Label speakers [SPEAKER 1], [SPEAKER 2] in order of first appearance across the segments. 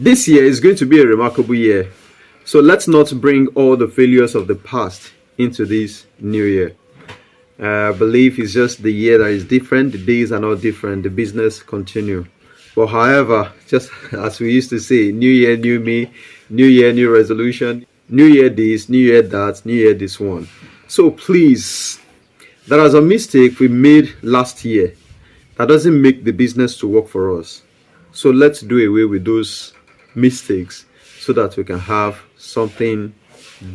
[SPEAKER 1] This year is going to be a remarkable year. So let's not bring all the failures of the past into this new year. I believe it's just the year that is different. The days are not different. The business continue. But however, just as we used to say, new year, new me, new year, new resolution, new year this, new year that, new year this one. So please, there was a mistake we made last year that doesn't make the business to work for us. So let's do away with those mistakes so that we can have something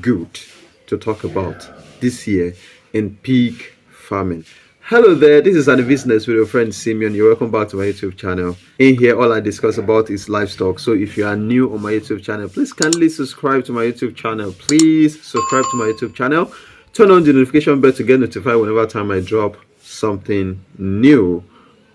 [SPEAKER 1] good to talk about this year in pig farming. Hello there, this is AniBusiness with your friend Simeon. You're welcome back to my YouTube channel. In here, all I discuss about is livestock. So if you are new on my YouTube channel, please kindly subscribe to my YouTube channel. Please subscribe to my YouTube channel. Turn on the notification bell to get notified whenever time I drop something new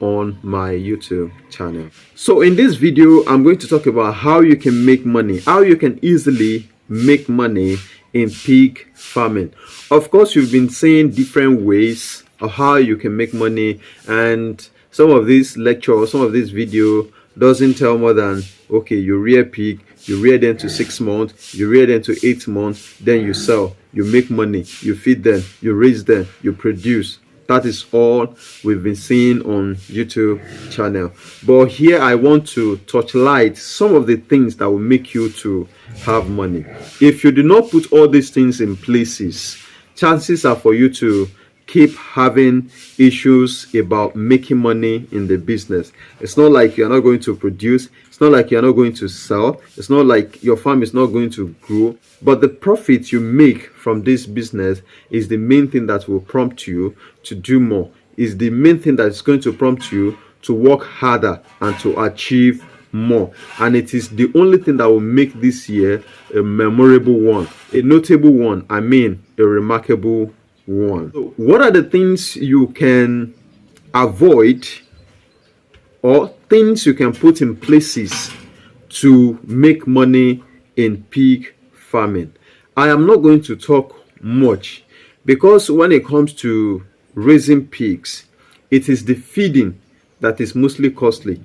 [SPEAKER 1] on my YouTube channel. So in this video, I'm going to talk about how you can make money, how you can easily make money in pig farming. Of course, you've been seeing different ways of how you can make money, and some of this lecture or some of this video doesn't tell more than, okay, you rear pig, you rear them to 6 months, you rear them to 8 months, then you sell, you make money, you feed them, you raise them, you produce. That is all we've been seeing on YouTube channel. But here I want to touchlight some of the things that will make you to have money. If you do not put all these things in places, chances are for you to keep having issues about making money in the business. It's not like you're not going to produce. It's not like you're not going to sell. It's not like your farm is not going to grow. But the profit you make from this business is the main thing that will prompt you to do more. Is the main thing that is going to prompt you to work harder and to achieve more. And it is the only thing that will make this year a memorable one, a notable one, I mean a remarkable one. So what are the things you can avoid or things you can put in places to make money in pig farming? I am not going to talk much because when it comes to raising pigs, it is the feeding that is mostly costly.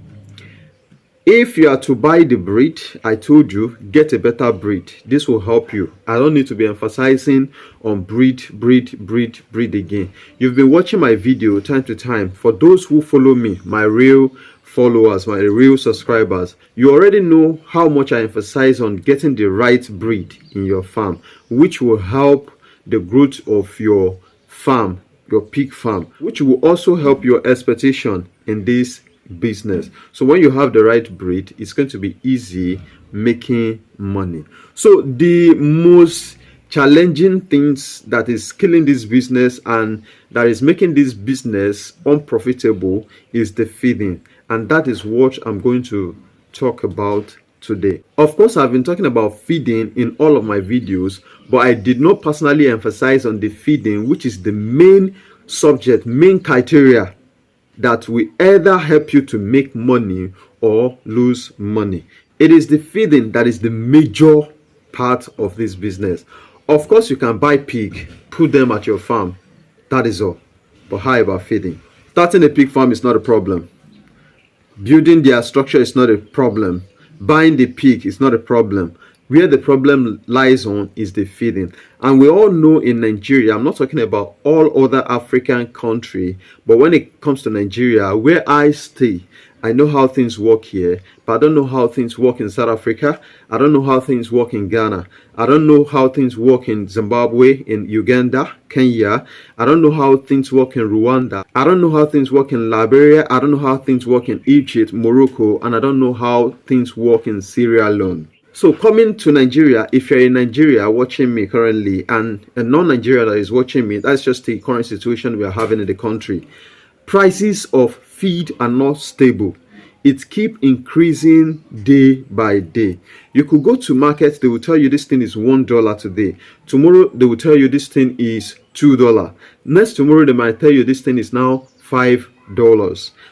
[SPEAKER 1] If you are to buy the breed, I told you, get a better breed. This will help you. I don't need to be emphasizing on breed again. You've been watching my video time to time. For those who follow me, my real followers, my real subscribers, you already know how much I emphasize on getting the right breed in your farm, which will help the growth of your farm, your pig farm, which will also help your expectation in this business. So when you have the right breed, it's going to be easy making money. So the most challenging things that is killing this business and that is making this business unprofitable is the feeding, and that is what I'm going to talk about today. Of course, I've been talking about feeding in all of my videos, but I did not personally emphasize on the feeding, which is the main subject, main criteria that will either help you to make money or lose money. It is the feeding that is the major part of this business. Of course, you can buy pig, put them at your farm. That is all. But how about feeding? Starting a pig farm is not a problem. Building their structure is not a problem. Buying the pig is not a problem. Where the problem lies on is the feeding. And we all know in Nigeria, I'm not talking about all other African countries, but when it comes to Nigeria, where I stay, I know how things work here, but I don't know how things work in South Africa. I don't know how things work in Ghana. I don't know how things work in Zimbabwe, in Uganda, Kenya. I don't know how things work in Rwanda. I don't know how things work in Liberia. I don't know how things work in Egypt, Morocco, and I don't know how things work in Sierra Leone. So coming to Nigeria, if you're in Nigeria watching me currently and a non-Nigeria that is watching me, that's just the current situation we are having in the country. Prices of feed are not stable. It keeps increasing day by day. You could go to market, they will tell you this thing is $1 today. Tomorrow, they will tell you this thing is $2. Next tomorrow, they might tell you this thing is now $5.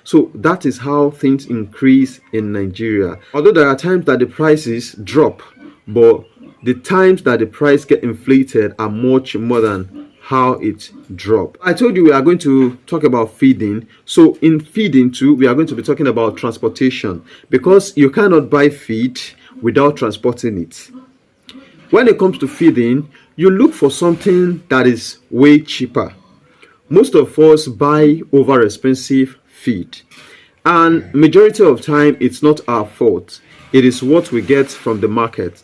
[SPEAKER 1] So that is how things increase in Nigeria. Although there are times that the prices drop, but the times that the price get inflated are much more than how it dropped. I told you we are going to talk about feeding. So in feeding too, we are going to be talking about transportation, because you cannot buy feed without transporting it. When it comes to feeding, you look for something that is way cheaper. Most of us buy over expensive feed, and majority of time it's not our fault. It is what we get from the market.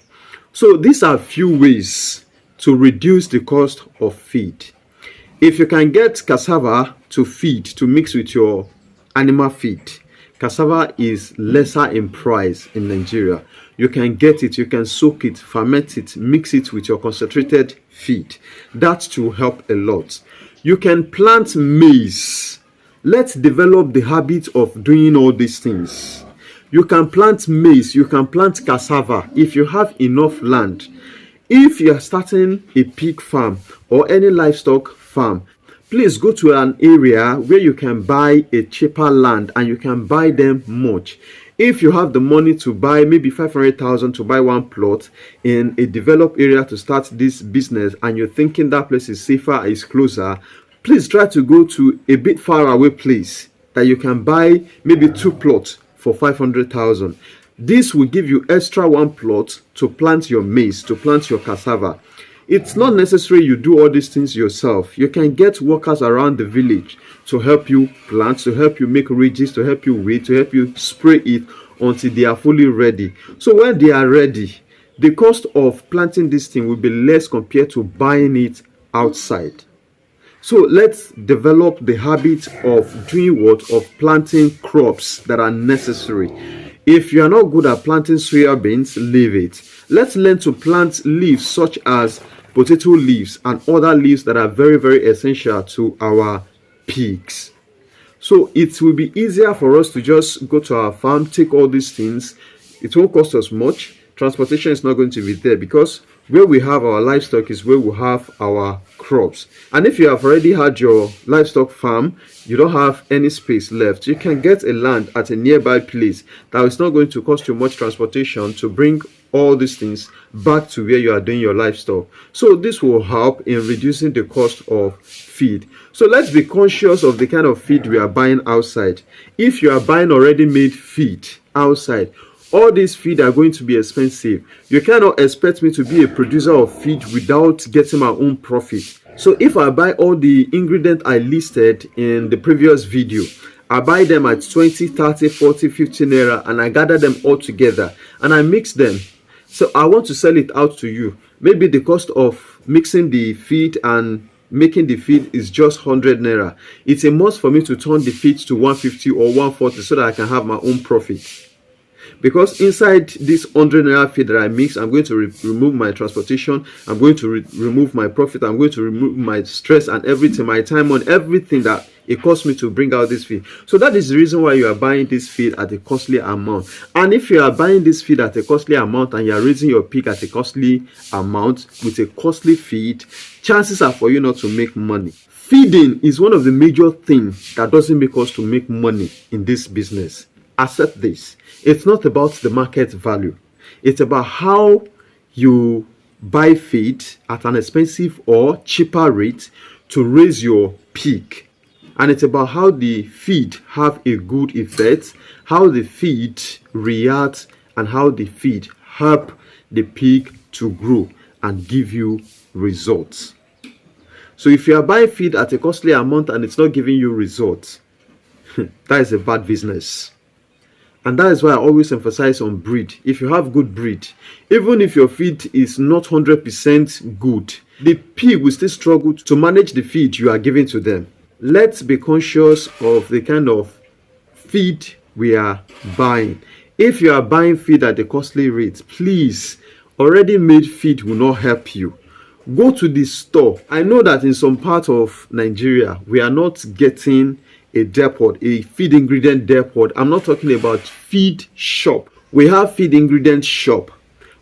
[SPEAKER 1] So these are few ways to reduce the cost of feed. If you can get cassava to feed, to mix with your animal feed, cassava is lesser in price in Nigeria. You can get it, you can soak it, ferment it, mix it with your concentrated feed. That will help a lot. You can plant maize. Let's develop the habit of doing all these things. You can plant maize, you can plant cassava if you have enough land. If you are starting a pig farm or any livestock farm, please go to an area where you can buy a cheaper land and you can buy them much. If you have the money to buy maybe 500,000 to buy one plot in a developed area to start this business, and you're thinking that place is safer, is closer, please try to go to a bit far away place that you can buy maybe 2 plots for 500,000. This will give you extra 1 plot to plant your maize, to plant your cassava. It's not necessary you do all these things yourself. You can get workers around the village to help you plant, to help you make ridges, to help you weed, to help you spray it until they are fully ready. So when they are ready, the cost of planting this thing will be less compared to buying it outside. So let's develop the habit of doing what? Of planting crops that are necessary. If you are not good at planting soya beans, leave it. Let's learn to plant leaves such as potato leaves and other leaves that are very, very essential to our pigs. So it will be easier for us to just go to our farm, take all these things. It won't cost us much. Transportation is not going to be there, because where we have our livestock is where we have our crops. And if you have already had your livestock farm, you don't have any space left, you can get a land at a nearby place that is not going to cost you much transportation to bring all these things back to where you are doing your livestock. So this will help in reducing the cost of feed. So let's be conscious of the kind of feed we are buying outside. If you are buying already made feed outside, all these feed are going to be expensive. You cannot expect me to be a producer of feed without getting my own profit. So if I buy all the ingredients I listed in the previous video, I buy them at 20, 30, 40, 50 naira, and I gather them all together and I mix them. So I want to sell it out to you. Maybe the cost of mixing the feed and making the feed is just 100 naira. It's a must for me to turn the feed to 150 or 140 so that I can have my own profit. Because inside this 100 naira feed that I mix, I'm going to remove my transportation, I'm going to remove my profit, I'm going to remove my stress and everything, my time on everything that it costs me to bring out this feed. So that is the reason why you are buying this feed at a costly amount. And if you are buying this feed at a costly amount and you are raising your pig at a costly amount with a costly feed, chances are for you not to make money. Feeding is one of the major things that doesn't make us to make money in this business. Accept this. It's not about the market value. It's about how you buy feed at an expensive or cheaper rate to raise your pig. And it's about how the feed have a good effect, how the feed reacts, and how the feed help the pig to grow and give you results. So if you are buying feed at a costly amount and it's not giving you results, that is a bad business. And that is why I always emphasize on breed. If you have good breed, even if your feed is not 100% good, the pig will still struggle to manage the feed you are giving to them. Let's be conscious of the kind of feed we are buying. If you are buying feed at a costly rate, please, already made feed will not help you. Go to the store. I know that in some part of Nigeria, we are not getting a depot, a feed ingredient depot. I'm not talking about feed shop. We have feed ingredient shop.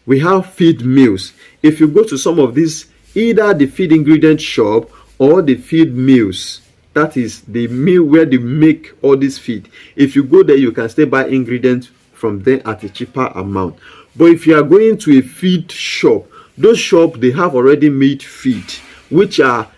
[SPEAKER 1] We have feed mills. If you go to some of these, either the feed ingredient shop or the feed mills, that is the mill where they make all this feed. If you go there, you can still buy ingredients from there at a cheaper amount. But if you are going to a feed shop, those shops, they have already made feed, which are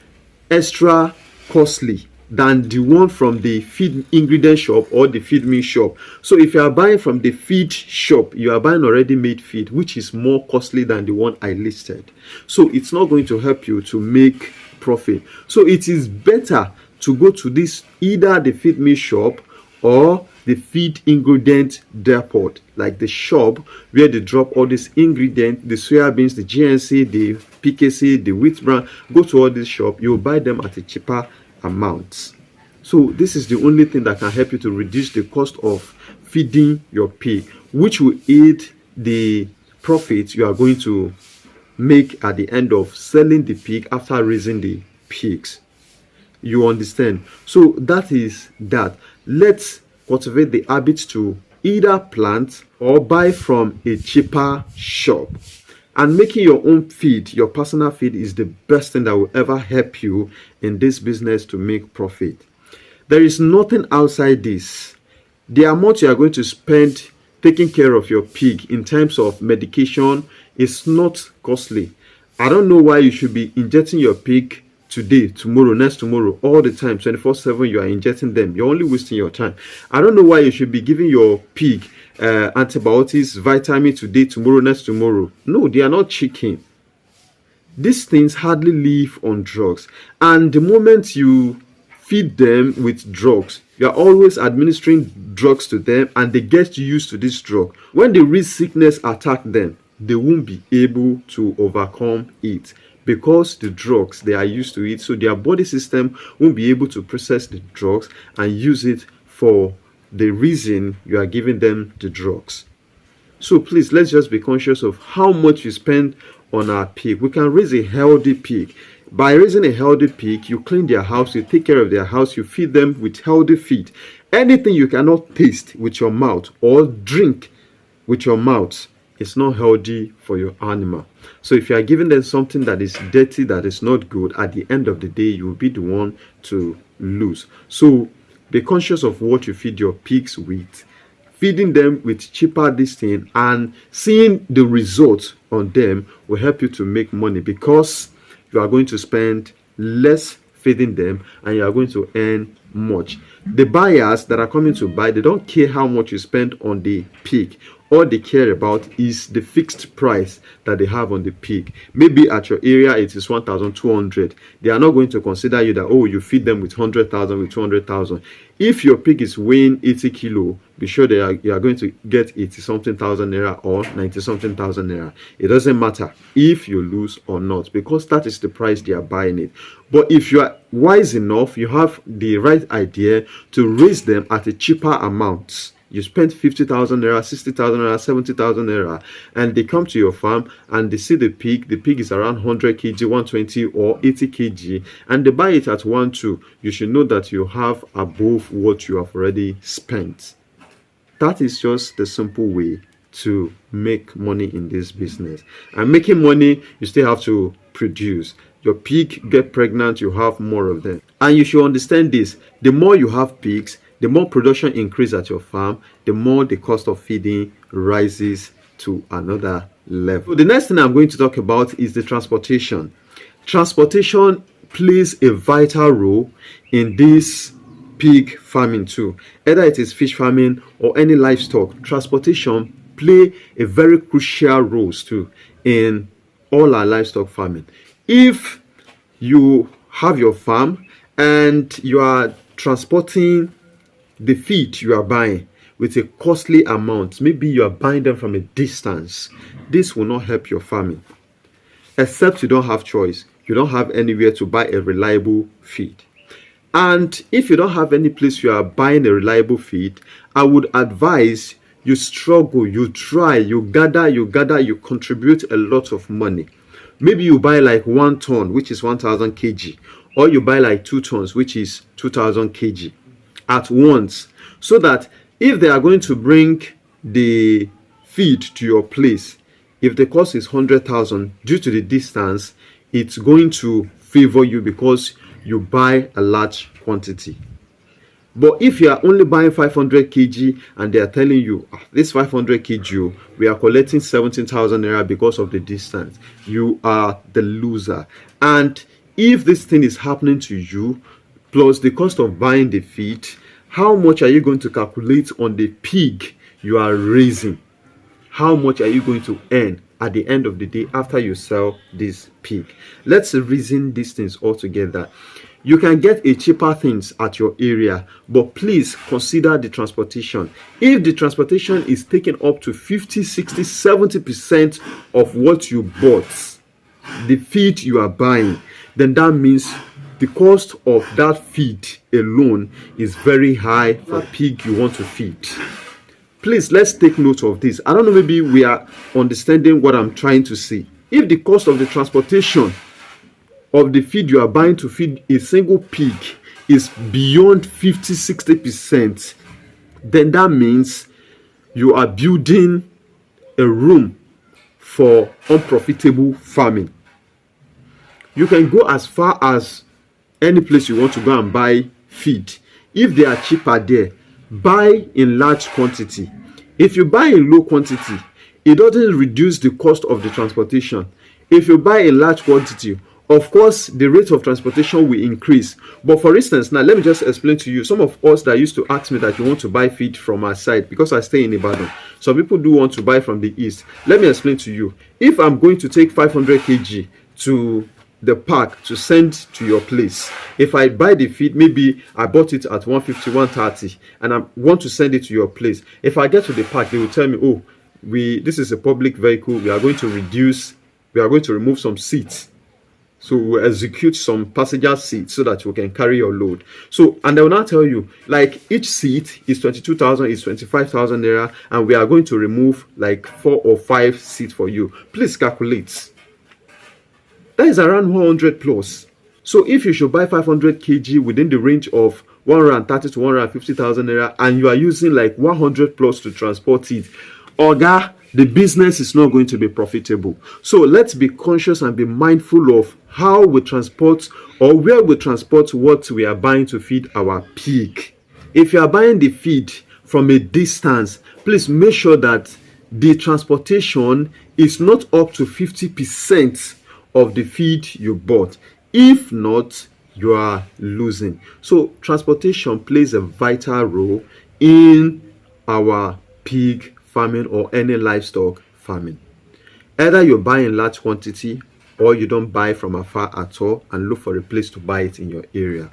[SPEAKER 1] extra costly. than the one from the feed ingredient shop or the feed meal shop. So if you are buying from the feed shop, you are buying already made feed, which is more costly than the one I listed. So it's not going to help you to make profit. So it is better to go to this, either the feed meal shop or the feed ingredient depot, like the shop where they drop all these ingredients, the soya beans, the GNC, the PKC, the wheat bran. Go to all this shop, you will buy them at a cheaper amount. So this is the only thing that can help you to reduce the cost of feeding your pig, which will aid the profits you are going to make at the end of selling the pig after raising the pigs. You understand? So that is that. Let's cultivate the habit to either plant or buy from a cheaper shop. And making your own feed, your personal feed, is the best thing that will ever help you in this business to make profit. There is nothing outside this. The amount you are going to spend taking care of your pig in terms of medication is not costly. I don't know why you should be injecting your pig today, tomorrow, next tomorrow, all the time, 24/7. You are injecting them. You're only wasting your time. I don't know why you should be giving your pig antibiotics, vitamin today, tomorrow, next tomorrow. No, they are not chicken. These things hardly live on drugs, and the moment you feed them with drugs, you are always administering drugs to them, and they get used to this drug. When the real sickness attack them, they won't be able to overcome it, because the drugs, they are used to it. So their body system won't be able to process the drugs and use it for the reason you are giving them the drugs. So please, let's just be conscious of how much you spend on our pig. We can raise a healthy pig. By raising a healthy pig, you clean their house, you take care of their house, you feed them with healthy feed. Anything you cannot taste with your mouth or drink with your mouth, it's not healthy for your animal. So if you are giving them something that is dirty, that is not good, at the end of the day, you will be the one to lose. So be conscious of what you feed your pigs with. Feeding them with cheaper this thing and seeing the results on them will help you to make money, because you are going to spend less feeding them and you are going to earn much. The buyers that are coming to buy, they don't care how much you spend on the pig. All they care about is the fixed price that they have on the pig. Maybe at your area it is 1,200. They are not going to consider you that, oh, you feed them with 100,000, with 200,000. If your pig is weighing 80 kilo, be sure that you are going to get 80 something thousand naira or 90 something thousand naira. It doesn't matter if you lose or not, because that is the price they are buying it. But if you are wise enough, you have the right idea to raise them at a cheaper amount. You spend 50,000 naira, 60,000 naira, 70,000 naira, and they come to your farm and they see the pig is around 100 kg, 120 or 80 kg, and they buy it at 1.2. You should know that you have above what you have already spent. That is just the simple way to make money in this business. And making money, you still have to produce. Your pig get pregnant, you have more of them. And you should understand this: the more you have pigs, the more production increase at your farm, the more the cost of feeding rises to another level. So the next thing I'm going to talk about is the transportation. Transportation plays a vital role in this pig farming too. Either it is fish farming or any livestock, transportation play a very crucial role too in all our livestock farming. If you have your farm and you are transporting the feed you are buying with a costly amount, maybe you are buying them from a distance, this will not help your farming, except you don't have choice. You don't have anywhere to buy a reliable feed. And if you don't have any place you are buying a reliable feed, I would advise you struggle, you try, you gather, you contribute a lot of money. Maybe you buy like 1 ton, which is 1,000 kg, or you buy like 2 tons, which is 2,000 kg at once, so that if they are going to bring the feed to your place, if the cost is 100,000, due to the distance, it's going to favor you because you buy a large quantity. But if you are only buying 500 kg and they are telling you, this 500 kg, we are collecting 17,000 naira because of the distance, you are the loser. And if this thing is happening to you, plus the cost of buying the feed, how much are you going to calculate on the pig you are raising? How much are you going to earn at the end of the day after you sell this pig? Let's reason these things all together. You can get a cheaper things at your area, but please consider the transportation. If the transportation is taking up to 50, 60, 70% of what you bought, the feed you are buying, then that means the cost of that feed alone is very high for pig you want to feed. Please, let's take note of this. I don't know, maybe we are understanding what I'm trying to say. If the cost of the transportation of the feed you are buying to feed a single pig is beyond 50, 60%, then that means you are building a room for unprofitable farming. You can go as far as any place you want to go and buy feed. If they are cheaper there, buy in large quantity. If you buy in low quantity, it doesn't reduce the cost of the transportation. If you buy in large quantity, of course, the rate of transportation will increase. But for instance, now let me just explain to you. Some of us that used to ask me that you want to buy feed from our side, because I stay in Ibadan. Some people do want to buy from the east. Let me explain to you. If I'm going to take 500 kg to the park to send to your place, if I buy the feed, maybe I bought it at 150, 130, and I want to send it to your place. If I get to the park, they will tell me, oh, this is a public vehicle. We are going to remove some seats. So we'll execute some passenger seats so that you can carry your load. So, and they will now tell you, like, each seat is 22,000, is 25,000 naira, and we are going to remove like 4 or 5 seats for you. Please calculate. That is around 100 plus. So if you should buy 500 kg within the range of 130 to 150,000 naira, and you are using like 100 plus to transport it, Oga, the business is not going to be profitable. So let's be conscious and be mindful of how we transport or where we transport what we are buying to feed our pig. If you are buying the feed from a distance, please make sure that the transportation is not up to 50% of the feed you bought. If not, you are losing. So transportation plays a vital role in our pig farming or any livestock farming. Either you buy in large quantity or you don't buy from afar at all and look for a place to buy it in your area.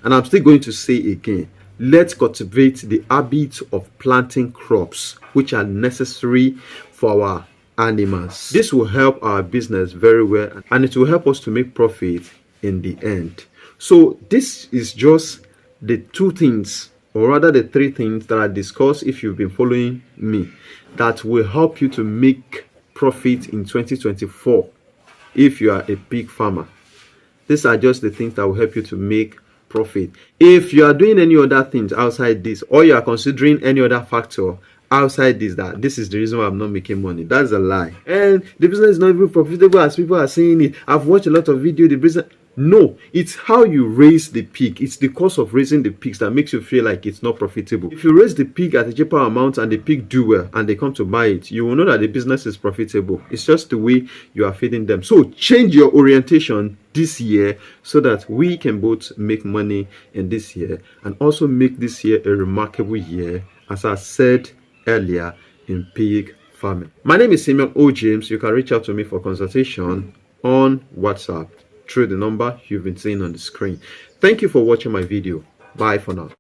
[SPEAKER 1] And I'm still going to say again, let's cultivate the habit of planting crops which are necessary for our animals. This will help our business very well, and it will help us to make profit in the end. So this is just the 2 things, or rather the 3 things that I discussed, if you've been following me, that will help you to make profit in 2024 if you are a pig farmer. These are just the things that will help you to make profit. If you are doing any other things outside this, or you are considering any other factor outside this, that this is the reason why I'm not making money, that's a lie, and the business is not even profitable as people are saying it. I've watched a lot of videos. The business, no, it's how you raise the pig. It's the cost of raising the pigs that makes you feel like it's not profitable. If you raise the pig at a cheaper amount and the pig do well and they come to buy it, you will know that the business is profitable. It's just the way you are feeding them. So change your orientation this year so that we can both make money in this year and also make this year a remarkable year, as I said earlier, in pig farming. My name is Simeon O. James. You can reach out to me for consultation on WhatsApp through the number you've been seeing on the screen. Thank you for watching my video. Bye for now.